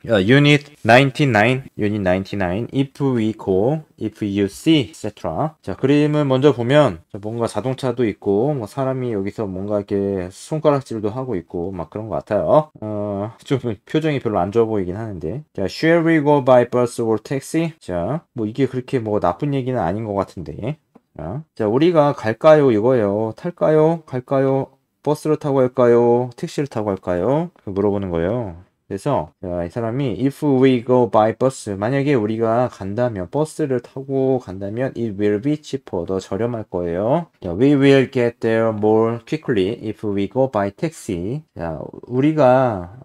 Unit 99, Unit 99, if we go, if you see, etc. 자, 그림을 먼저 보면 뭔가 자동차도 있고, 뭐 사람이 여기서 뭔가 이렇게 손가락질도 하고 있고, 막 그런 것 같아요. 좀 표정이 별로 안 좋아 보이긴 하는데. 자, shall we go by bus or taxi? 자, 뭐 이게 그렇게 뭐 나쁜 얘기는 아닌 것 같은데. 자, 우리가 갈까요? 이거예요. 탈까요? 갈까요? 버스를 타고 갈까요? 택시를 타고 갈까요? 물어보는 거예요. 그래서 이 사람이 if we go by bus 만약에 우리가 간다면 버스를 타고 간다면 it will be cheaper 더 저렴할 거예요. 자, we will get there more quickly if we go by taxi. 자, 우리가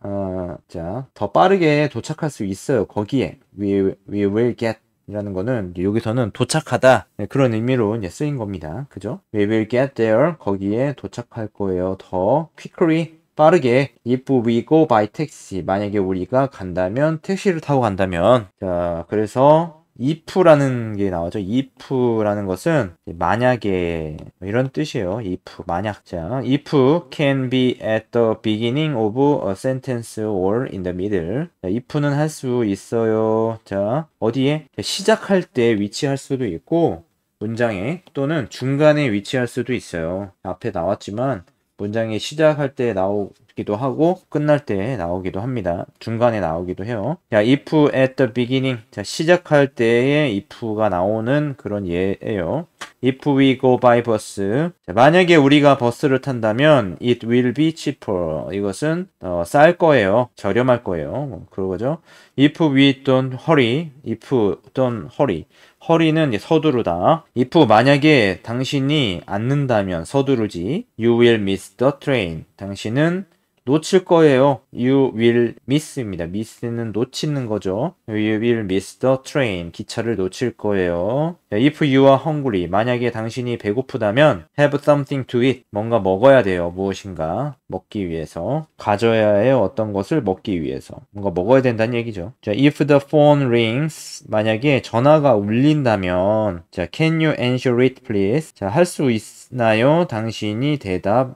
더 빠르게 도착할 수 있어요. 거기에 we will get 이라는 거는 여기서는 도착하다 그런 의미로 이제 쓰인 겁니다. 그죠? We will get there 거기에 도착할 거예요. 더 quickly 빠르게 if we go by taxi 만약에 우리가 간다면 택시를 타고 간다면 자 그래서 if라는 게 나오죠. if라는 것은 만약에 이런 뜻이에요. if 만약 자 if can be at the beginning of a sentence or in the middle 자, if는 할 수 있어요. 자 어디에 시작할 때 위치할 수도 있고 문장에 또는 중간에 위치할 수도 있어요. 앞에 나왔지만 문장이 시작할 때 나오기도 하고 끝날 때 나오기도 합니다. 중간에 나오기도 해요. 자, if at the beginning. 자, 시작할 때에 if가 나오는 그런 예예요. If we go by bus. 자, 만약에 우리가 버스를 탄다면 it will be cheaper. 이것은 쌀 거예요. 저렴할 거예요. 뭐 그런 거죠. If we don't hurry. If don't hurry. 허리는 이제 서두르다. if 만약에 당신이 않는다면 서두르지. You will miss the train. 당신은 놓칠 거예요. You will miss입니다. miss는 놓치는 거죠. You will miss the train. 기차를 놓칠 거예요. If you are hungry. 만약에 당신이 배고프다면 have something to eat. 뭔가 먹어야 돼요. 무엇인가 먹기 위해서. 가져야 해요. 어떤 것을 먹기 위해서. 뭔가 먹어야 된다는 얘기죠. 자, if the phone rings. 만약에 전화가 울린다면 자, can you answer it please? 자, 할 수 있나요? 당신이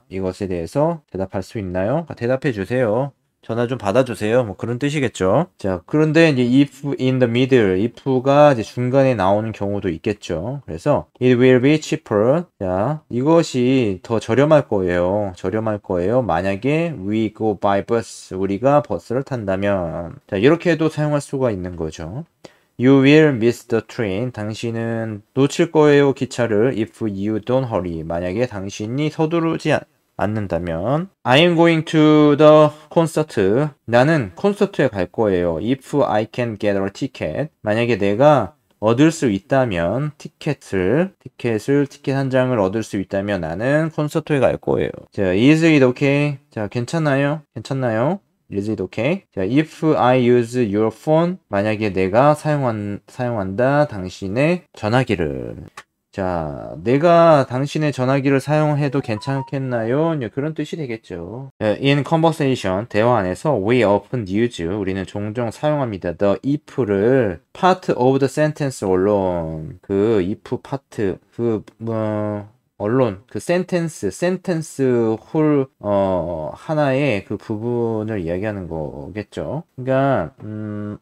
이것에 대해서 대답할 수 있나요? 대답해 주세요. 전화 좀 받아주세요. 뭐 그런 뜻이겠죠. 자, 그런데 이제 if in the middle, if가 이제 중간에 나오는 경우도 있겠죠. 그래서 it will be cheaper. 자, 이것이 더 저렴할 거예요. 저렴할 거예요. 만약에 we go by bus, 우리가 버스를 탄다면. 자, 이렇게도 사용할 수가 있는 거죠. You will miss the train. 당신은 놓칠 거예요, 기차를. If you don't hurry. 만약에 당신이 서두르지 않는다면. I am going to the concert. 나는 콘서트에 갈 거예요. If I can get a ticket. 만약에 내가 얻을 수 있다면 티켓 한 장을 얻을 수 있다면 나는 콘서트에 갈 거예요. 자, is it okay? 자, 괜찮나요? Is it okay? 자, if I use your phone, 만약에 내가 사용한다 당신의 전화기를. 자, 내가 당신의 전화기를 사용해도 괜찮겠나요? 그런 뜻이 되겠죠. In conversation, 대화 안에서 we often use, 우리는 종종 사용합니다. The if를 part of the sentence alone, 그 if part, 언론, 그 센텐스 홀, 하나의 그 부분을 이야기하는 거겠죠. 그러니까,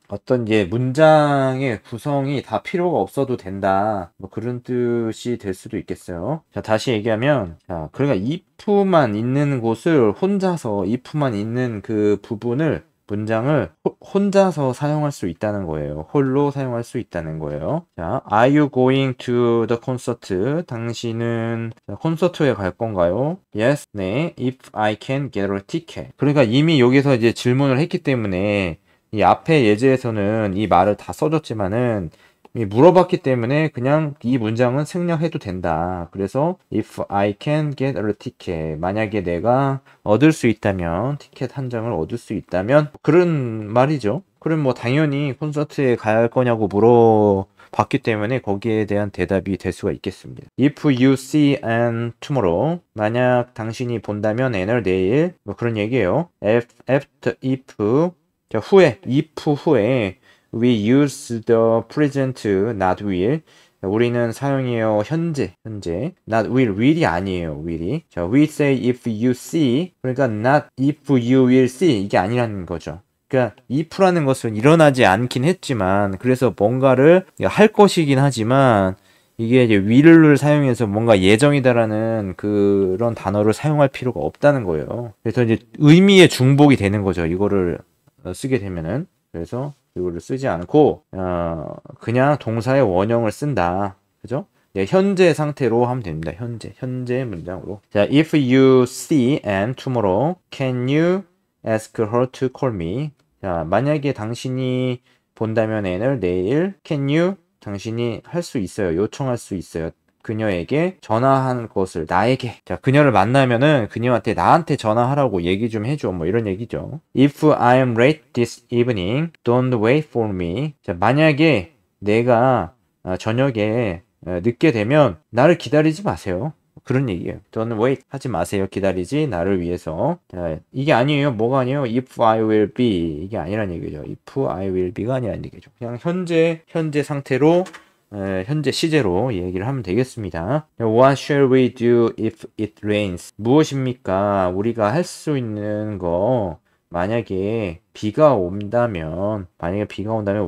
어떤 이제 문장의 구성이 다 필요가 없어도 된다. 뭐 그런 뜻이 될 수도 있겠어요. 자, 다시 얘기하면, 자, 그러니까 if만 있는 곳을 if만 있는 그 부분을 문장을 혼자서 사용할 수 있다는 거예요. 홀로 사용할 수 있다는 거예요. 자, are you going to the concert? 당신은 콘서트에 갈 건가요? Yes, 네. If I can get a ticket. 그러니까 이미 여기서 이제 질문을 했기 때문에 이 앞에 예제에서는 이 말을 다 써줬지만은 물어봤기 때문에 그냥 이 문장은 생략해도 된다. 그래서 if I can get a ticket 만약에 내가 얻을 수 있다면 티켓 한 장을 얻을 수 있다면 그런 말이죠. 그럼 뭐 당연히 콘서트에 갈 거냐고 물어봤기 때문에 거기에 대한 대답이 될 수가 있겠습니다. If you see Anne tomorrow 만약 당신이 본다면 Anne을 내일 뭐 그런 얘기예요. After if 자, if 후에 we use the present not will. 우리는 사용해요 현재. not will이 아니에요. will이. 자, we say if you see. 그러니까 not if you will see 이게 아니라는 거죠. 그러니까 if라는 것은 일어나지 않긴 했지만 그래서 뭔가를 할 것이긴 하지만 이게 이제 will을 사용해서 뭔가 예정이다라는 그런 단어를 사용할 필요가 없다는 거예요. 그래서 이제 의미의 중복이 되는 거죠. 이거를 쓰게 되면은. 그래서 이거를 쓰지 않고 그냥 동사의 원형을 쓴다. 그죠? 네, 현재 상태로 하면 됩니다. 현재 문장으로. 자, if you see Anne tomorrow, can you ask her to call me? 자, 만약에 당신이 본다면 Anne을 내일, can you 당신이 할 수 있어요. 요청할 수 있어요. 그녀에게 전화한 것을 나에게. 자, 그녀를 만나면은 그녀한테 나한테 전화하라고 얘기 좀 해줘. 뭐 이런 얘기죠. If I am late this evening, don't wait for me. 자, 만약에 내가 저녁에 늦게 되면 나를 기다리지 마세요. 그런 얘기예요. Don't wait 하지 마세요. 기다리지 나를 위해서. 자, 이게 아니에요. 뭐가 아니에요? If I will be 이게 아니란 얘기죠. If I will be가 아니란 얘기죠. 그냥 현재 상태로 현재 시제로 얘기를 하면 되겠습니다. What shall we do if it rains? 무엇입니까? 우리가 할 수 있는 거 만약에 비가 온다면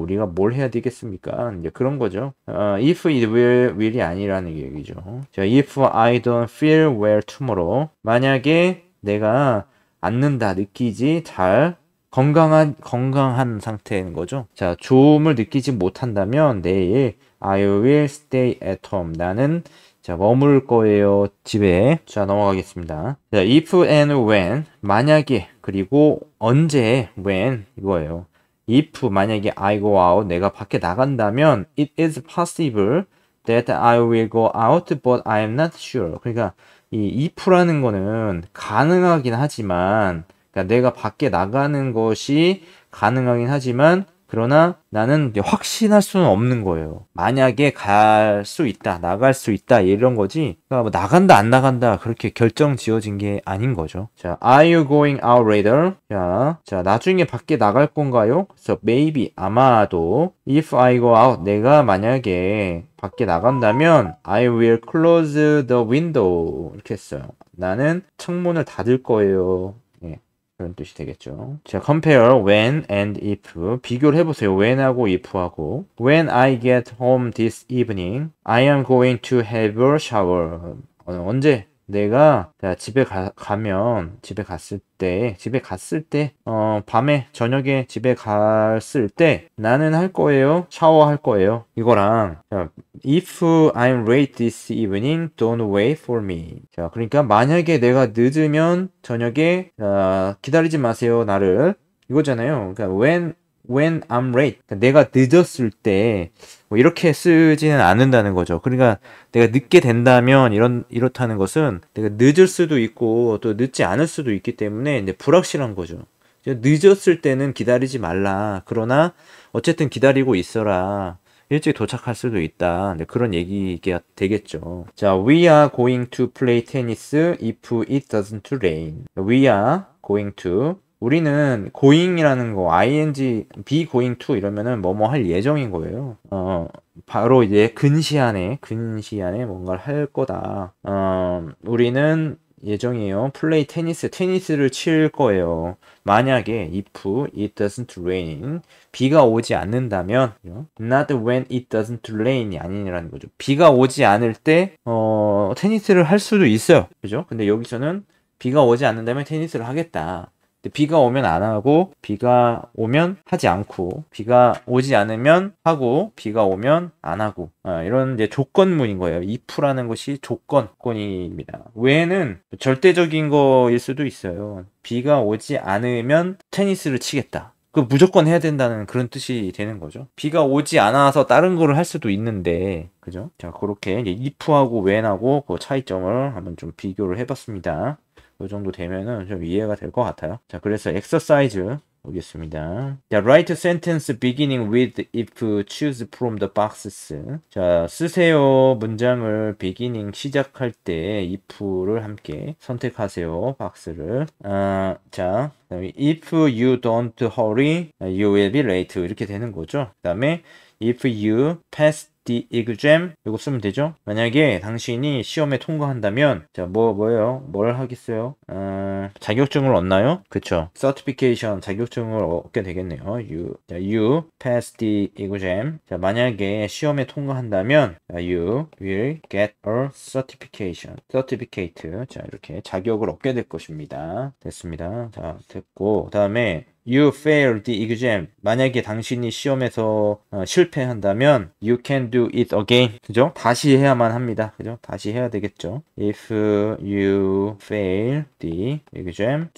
우리가 뭘 해야 되겠습니까? 이제 그런 거죠. if it will이 아니라는 얘기죠. 자, if I don't feel well tomorrow. 만약에 내가 앉는다, 느끼지 잘 건강한 상태인 거죠. 자, 좋음을 느끼지 못한다면 내일 I will stay at home. 나는 자, 머물 거예요. 집에. 자, 넘어가겠습니다. 자, if and when. 만약에, 그리고 언제, when. 이거예요. if, 만약에 I go out. 내가 밖에 나간다면, it is possible that I will go out, but I am not sure. 그러니까, 이 if라는 거는 가능하긴 하지만, 그러니까 내가 밖에 나가는 것이 가능하긴 하지만, 그러나 나는 확신할 수는 없는 거예요. 만약에 갈 수 있다, 나갈 수 있다 이런 거지. 그러니까 뭐 나간다 안 나간다 그렇게 결정 지어진 게 아닌 거죠. 자, are you going out later? 자, 나중에 밖에 나갈 건가요? 그래서 maybe 아마도 if I go out 내가 만약에 밖에 나간다면 I will close the window 이렇게 했어요. 나는 창문을 닫을 거예요. 그런 뜻이 되겠죠. 자, compare when and if. 비교를 해보세요. when하고 if하고. When I get home this evening, I am going to have a shower. 언제? 내가 집에 갔을 때, 밤에, 저녁에 집에 갔을 때, 나는 할 거예요. 샤워할 거예요. 이거랑, 자, if I'm late this evening, don't wait for me. 자, 그러니까 만약에 내가 늦으면 저녁에, 기다리지 마세요, 나를. 이거잖아요. 그러니까 when I'm late. 그러니까 내가 늦었을 때, 뭐 이렇게 쓰지는 않는다는 거죠. 그러니까 내가 늦게 된다면 이렇다는 것은 내가 늦을 수도 있고 또 늦지 않을 수도 있기 때문에 이제 불확실한 거죠. 늦었을 때는 기다리지 말라. 그러나 어쨌든 기다리고 있어라. 일찍 도착할 수도 있다. 그런 얘기가 되겠죠. 자, we are going to play tennis if it doesn't rain. We are going to 우리는 going이라는 거, ing, be going to 이러면은 뭐뭐 할 예정인 거예요. 바로 이제 근시안에 뭔가를 할 거다. 우리는 예정이에요. 플레이 테니스를 칠 거예요. 만약에 if it doesn't rain 비가 오지 않는다면 not when it doesn't rain이 아니라는 거죠. 비가 오지 않을 때 테니스를 할 수도 있어요. 그죠? 근데 여기서는 비가 오지 않는다면 테니스를 하겠다. 비가 오면 안 하고 비가 오면 하지 않고 비가 오지 않으면 하고 비가 오면 안 하고 이런 이제 조건문인 거예요. if라는 것이 조건입니다. when은 절대적인 거일 수도 있어요. 비가 오지 않으면 테니스를 치겠다. 그 무조건 해야 된다는 그런 뜻이 되는 거죠. 비가 오지 않아서 다른 거를 할 수도 있는데, 그죠? 자, 그렇게 이제 if하고 when하고 그 차이점을 한번 좀 비교를 해봤습니다. 이 정도 되면은 좀 이해가 될 것 같아요. 자, 그래서 엑서사이즈 보겠습니다. 자, write a sentence beginning with if choose from the boxes. 자, 쓰세요. 문장을 beginning 시작할 때 if를 함께 선택하세요. 박스를. 자, if you don't hurry, you will be late. 이렇게 되는 거죠. 그 다음에 if you pass the exam 이거 쓰면 되죠. 만약에 당신이 시험에 통과한다면 자 뭐예요? 뭘 하겠어요? 자격증을 얻나요? 그쵸. certification 자격증을 얻게 되겠네요. you pass the exam. 자 만약에 시험에 통과한다면 you will get a certificate. 자 이렇게 자격을 얻게 될 것입니다. 됐습니다. 자 됐고 다음에 You fail the exam. 만약에 당신이 시험에서 실패한다면 You can do it again. 그죠? 다시 해야만 합니다. 그죠? 다시 해야 되겠죠. If you fail the exam,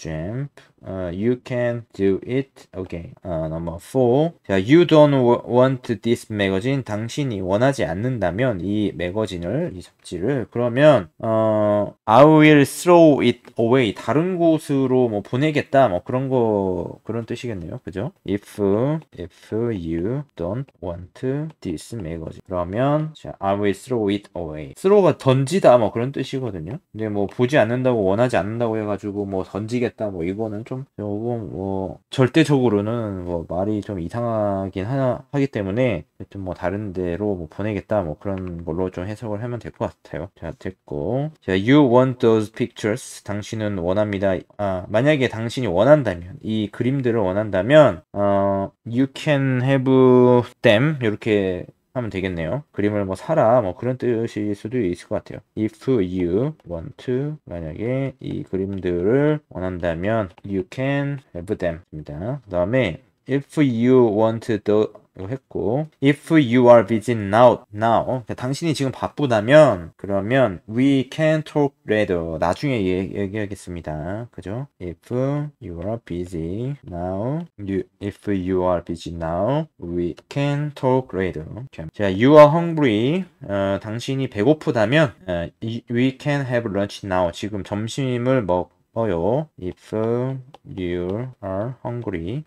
you can do it again. Number 4. 자, you don't want this magazine. 당신이 원하지 않는다면 이 매거진을, 이 잡지를 그러면 I will throw it away. 다른 곳으로 뭐 보내겠다. 뭐 그런 뜻이겠네요. 그죠? If you don't want this magazine. 그러면 자, I will throw it away. throw가 던지다 뭐 그런 뜻이거든요. 근데 뭐 보지 않는다고 원하지 않는다고 해가지고 뭐 던지겠다 뭐 이거는 좀 조금 뭐 절대적으로는 뭐 말이 좀 이상하긴 하기 때문에 하여튼 뭐 다른 데로 뭐 보내겠다 뭐 그런 걸로 좀 해석을 하면 될 것 같아요. 자 됐고 자 you want those pictures. 당신은 원합니다. 만약에 당신이 원한다면 이 그림들을 원한다면 you can have them 이렇게 하면 되겠네요. 그림을 뭐 사라 뭐 그런 뜻일 수도 있을 것 같아요. If you want 만약에 이 그림들을 원한다면 you can have them 입니다. 그 다음에 if you want the 이거 했고 if you are busy now 당신이 지금 바쁘다면 그러면 we can talk later 나중에 얘기하겠습니다. 그죠? if you are busy now if you are busy now we can talk later. 자, you are hungry 당신이 배고프다면 we can have lunch now 지금 점심을 먹어요. If you are hungry,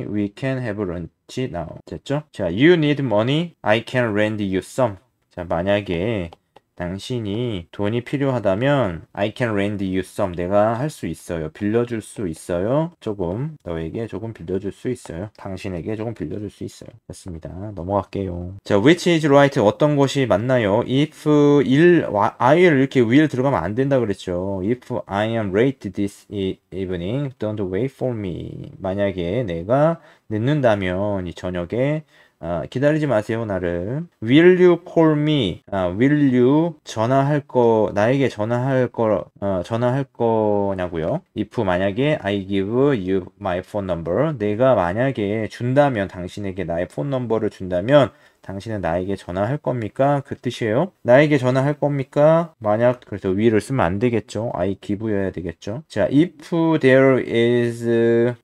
we can have lunch now. 됐죠? 자, you need money, I can lend you some. 자, 만약에 당신이 돈이 필요하다면 I can lend you some. 내가 할 수 있어요. 빌려줄 수 있어요. 조금 너에게 조금 빌려줄 수 있어요. 당신에게 조금 빌려줄 수 있어요. 됐습니다. 넘어갈게요. 자, which is right? 어떤 것이 맞나요? If I'll 이렇게 will 들어가면 안 된다 그랬죠. If I am late this evening, don't wait for me. 만약에 내가 늦는다면 이 저녁에 기다리지 마세요, 나를. Will you call me? Will you 나에게 전화할 거냐고요. If 만약에 I give you my phone number. 내가 만약에 준다면, 당신에게 나의 폰 넘버를 준다면, 당신은 나에게 전화할 겁니까? 그 뜻이에요. 나에게 전화할 겁니까? 만약, 그래서 will을 쓰면 안 되겠죠. I give여야 되겠죠. 자, if there is a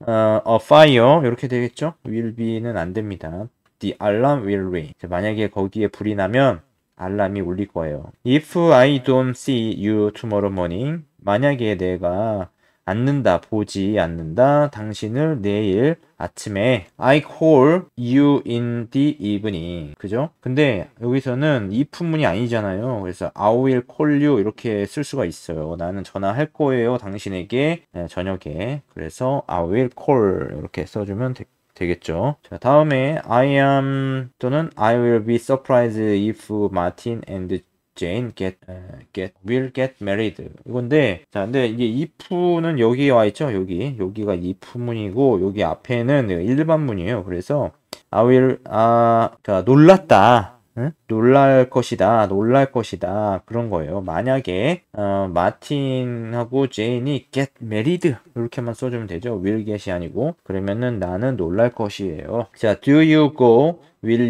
fire. 이렇게 되겠죠. will be는 안 됩니다. The alarm will ring. 만약에 거기에 불이 나면 알람이 울릴 거예요. If I don't see you tomorrow morning. 만약에 내가 보지 않는다. 당신을 내일 아침에 I call you in the evening. 그죠? 근데 여기서는 if문이 아니잖아요. 그래서 I will call you 이렇게 쓸 수가 있어요. 나는 전화할 거예요. 당신에게 저녁에. 그래서 I will call 이렇게 써주면 되겠죠. 자, 다음에 I am 또는 I will be surprised if Martin and Jane will get married. 이건데, 자, 근데 이게 if는 여기에 와 있죠? 여기가 if문이고, 여기 앞에는 일반문이에요. 그래서 I will, 그러니까 놀랐다. 응? 놀랄 것이다. 그런 거예요. 만약에 마틴하고 제인이 get married 이렇게만 써주면 되죠. will get이 아니고. 그러면은 나는 놀랄 것이에요. 자, will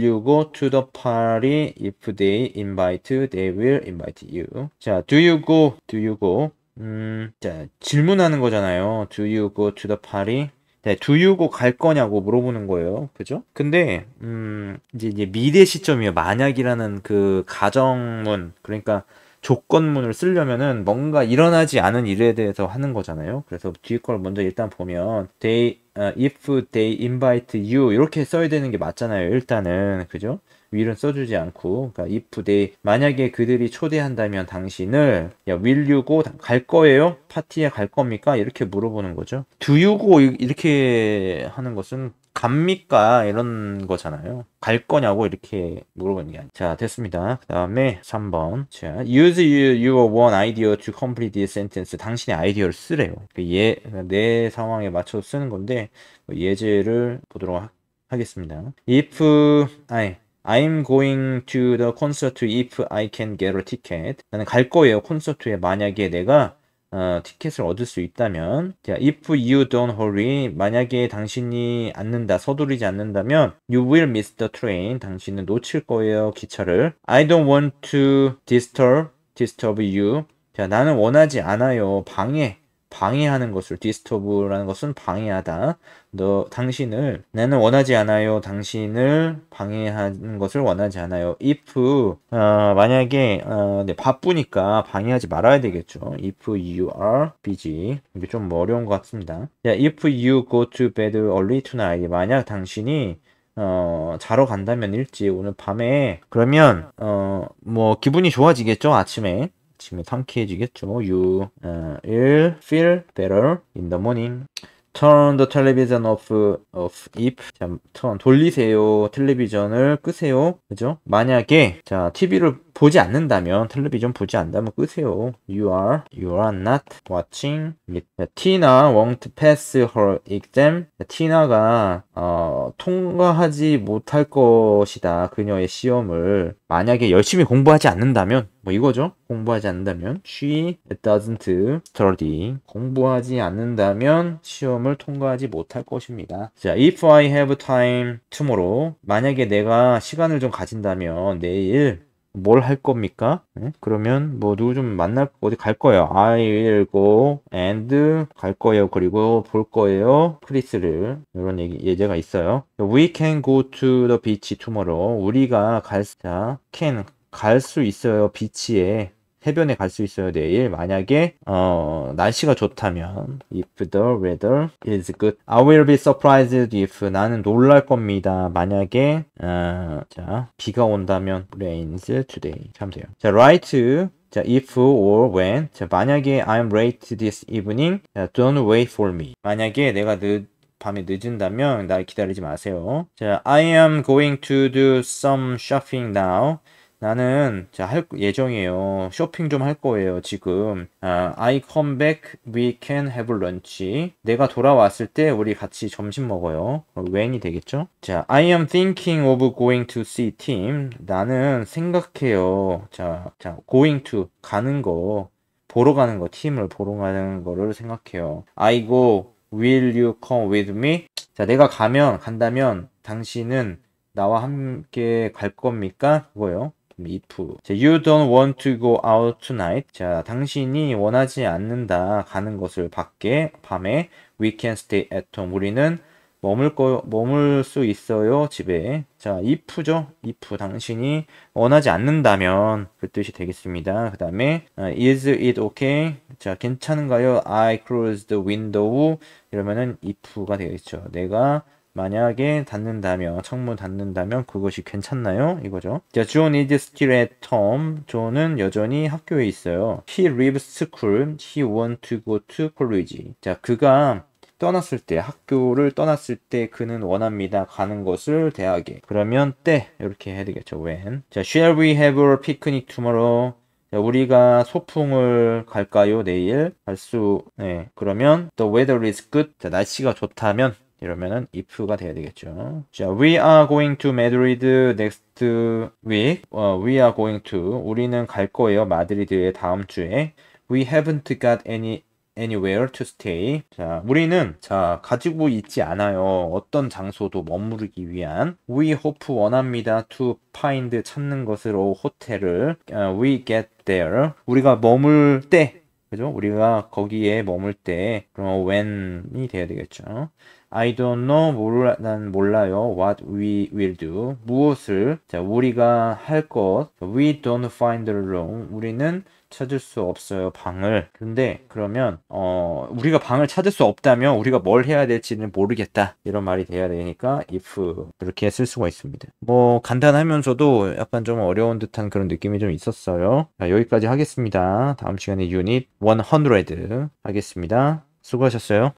you go to the party if they will invite you. 자, do you go? 자, 질문하는 거잖아요. Do you go to the party? 네, do you go 갈 거냐고 물어보는 거예요. 그죠? 근데, 이제 미래 시점이에요. 만약이라는 그 가정문, 그러니까 조건문을 쓰려면은 뭔가 일어나지 않은 일에 대해서 하는 거잖아요. 그래서 뒤에 걸 먼저 일단 보면, if they invite you, 이렇게 써야 되는 게 맞잖아요. 일단은. 그죠? will은 써주지 않고, 그러니까 if they, 만약에 그들이 초대한다면 당신을, will you go 갈 거예요? 파티에 갈 겁니까? 이렇게 물어보는 거죠. do you go 이렇게 하는 것은 갑니까? 이런 거잖아요. 갈 거냐고 이렇게 물어보는 게 아니에요. 자, 됐습니다. 그 다음에 3번. 자, use your one idea to complete this sentence. 당신의 아이디어를 쓰래요. 내 상황에 맞춰서 쓰는 건데, 예제를 보도록 하겠습니다. I'm going to the concert if I can get a ticket. 나는 갈 거예요. 콘서트에 만약에 내가 티켓을 얻을 수 있다면. 자, if you don't hurry. 만약에 당신이 서두르지 않는다면 you will miss the train. 당신은 놓칠 거예요. 기차를. I don't want to disturb you. 자, 나는 원하지 않아요. 방해하는 것을 disturb라는 것은 방해하다. 나는 원하지 않아요. 당신을 방해하는 것을 원하지 않아요. if 만약에 바쁘니까 방해하지 말아야 되겠죠. if you are busy. 이게 좀 어려운 것 같습니다. 자, if you go to bed early tonight. 만약 당신이 자러 간다면 일찍 오늘 밤에 그러면 뭐 기분이 좋아지겠죠. 아침에 상쾌해지겠죠. You will feel better in the morning. Turn the television off if. 자, 돌리세요. 텔레비전을 끄세요. 그죠? 만약에 자, TV를 보지 않는다면, 텔레비전 보지 않는다면 끄세요. You are not watching it. Tina won't pass her exam. 티나가 통과하지 못할 것이다. 그녀의 시험을. 만약에 열심히 공부하지 않는다면, 뭐 이거죠. 공부하지 않는다면 she doesn't study. 공부하지 않는다면 시험을 통과하지 못할 것입니다. 자, if I have time tomorrow. 만약에 내가 시간을 좀 가진다면 내일 뭘 할 겁니까? 네? 그러면 뭐 누구 좀 어디 갈 거예요. I will go and 갈 거예요. 그리고 볼 거예요. 크리스를. 이런 예제가 있어요. We can go to the beach tomorrow. 우리가 갈 수 있어요. 비치에. 해변에 갈 수 있어요. 내일. 만약에 날씨가 좋다면 if the weather is good. I will be surprised if. 나는 놀랄 겁니다. 만약에 자, 비가 온다면 rains today. 참 돼요. 자, write. 자, if or when. 자, 만약에 I'm late this evening. 자, don't wait for me. 만약에 내가 밤에 늦은다면 날 기다리지 마세요. 자, I am going to do some shopping now. 나는 할 예정이에요. 쇼핑 좀 할 거예요. 지금 I come back, we can have lunch. 내가 돌아왔을 때 우리 같이 점심 먹어요. when이 되겠죠? 자, I am thinking of going to see Tim. 나는 생각해요. 자, going to 보러 가는 거, 팀을 보러 가는 거를 생각해요. I go, will you come with me? 자, 내가 간다면 당신은 나와 함께 갈 겁니까? 그거요. if. 자, you don't want to go out tonight. 자, 당신이 원하지 않는다. 가는 것을 밤에. We can stay at home. 우리는 머물 수 있어요. 집에. 자, if죠. if. 당신이 원하지 않는다면 그 뜻이 되겠습니다. 그 다음에 is it okay? 자, 괜찮은가요? I closed the window. 이러면은 if가 되겠죠. 내가 만약에 창문 닫는다면 그것이 괜찮나요? 이거죠. 자, John is still at home. 존은 여전히 학교에 있어요. He leaves school. He wants to go to college. 자, 그가 학교를 떠났을 때 그는 원합니다. 가는 것을 대학에. 그러면 때 이렇게 해야 되겠죠. when. 자, shall we have a picnic tomorrow? 자, 우리가 소풍을 갈까요? 내일? 그러면 the weather is good. 자, 날씨가 좋다면 이러면은 if가 돼야 되겠죠. 자, we are going to Madrid next week. We are going to. 우리는 갈 거예요. 마드리드에 다음 주에. We haven't got anywhere to stay. 자, 우리는 가지고 있지 않아요. 어떤 장소도 머무르기 위한. We hope 원합니다. To find 찾는 것으로 호텔을. We get there. 우리가 머물 때. 그죠? 우리가 거기에 머물 때. 그럼 when이 돼야 되겠죠. I don't know. 난 몰라요. What we will do. 무엇을. 자, 우리가 할 것. We don't find the room. 우리는 찾을 수 없어요. 방을. 근데 그러면 우리가 방을 찾을 수 없다면 우리가 뭘 해야 될지는 모르겠다. 이런 말이 돼야 되니까 if 그렇게 쓸 수가 있습니다. 뭐 간단하면서도 약간 좀 어려운 듯한 그런 느낌이 좀 있었어요. 자, 여기까지 하겠습니다. 다음 시간에 유닛 100 하겠습니다. 수고하셨어요.